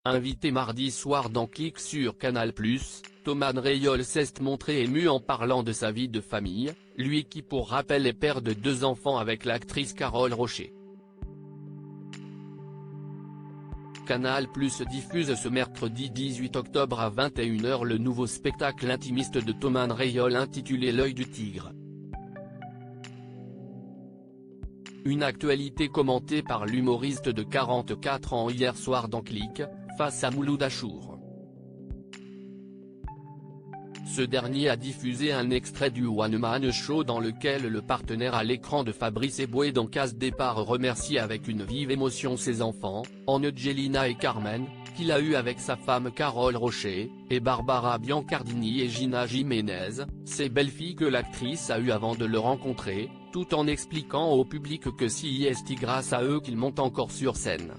Invité mardi soir dans Click sur Canal+, Thomas Rayol s'est montré ému en parlant de sa vie de famille, lui qui pour rappel est père de 2 enfants avec l'actrice Carole Rocher. Canal+ diffuse ce mercredi 18 octobre à 21 h le nouveau spectacle intimiste de Thomas Rayol intitulé L'œil du tigre. Une actualité commentée par l'humoriste de 44 ans hier soir dans Click, face à Mouloud Achour. Ce dernier a diffusé un extrait du One Man Show dans lequel le partenaire à l'écran de Fabrice Eboué dans Case Départ remercie avec une vive émotion ses enfants, Angelina et Carmen, qu'il a eu avec sa femme Carole Rocher, et Barbara Biancardini et Gina Jiménez, ces belles-filles que l'actrice a eues avant de le rencontrer, tout en expliquant au public que c'est grâce à eux qu'il monte encore sur scène.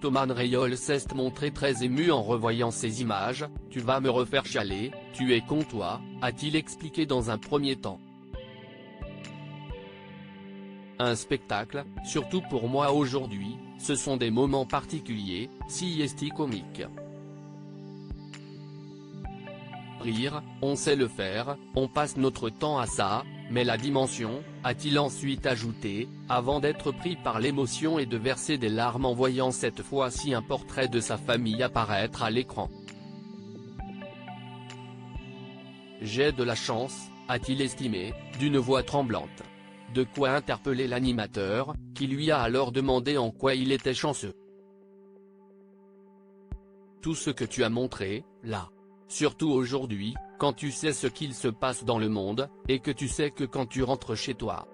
Thomas Rayol s'est montré très ému en revoyant ces images. « Tu vas me refaire chialer, tu es con toi », a-t-il expliqué dans un premier temps. Un spectacle, surtout pour moi aujourd'hui, ce sont des moments particuliers, c'est comique. Rire, on sait le faire, on passe notre temps à ça, mais la dimension, a-t-il ensuite ajouté, avant d'être pris par l'émotion et de verser des larmes en voyant cette fois-ci un portrait de sa famille apparaître à l'écran. J'ai de la chance, a-t-il estimé, d'une voix tremblante. De quoi interpeller l'animateur, qui lui a alors demandé en quoi il était chanceux. Tout ce que tu as montré, là. Surtout aujourd'hui, quand tu sais ce qu'il se passe dans le monde, et que tu sais que quand tu rentres chez toi.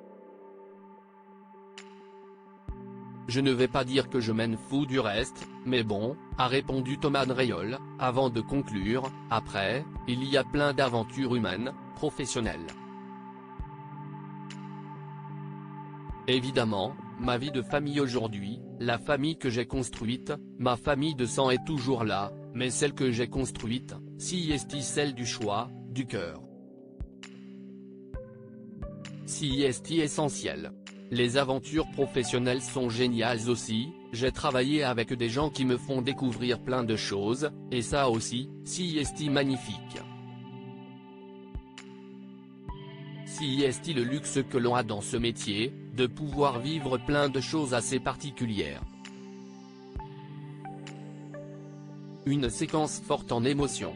Je ne vais pas dire que je m'en fous du reste, mais bon, a répondu Thomas Rayol, avant de conclure, après, il y a plein d'aventures humaines, professionnelles. Évidemment, ma vie de famille aujourd'hui, la famille que j'ai construite, ma famille de sang est toujours là, mais celle que j'ai construite, c'est celle du choix, du cœur. C'est essentiel. Les aventures professionnelles sont géniales aussi, j'ai travaillé avec des gens qui me font découvrir plein de choses, et ça aussi, c'est magnifique. C'est le luxe que l'on a dans ce métier, de pouvoir vivre plein de choses assez particulières. Une séquence forte en émotion.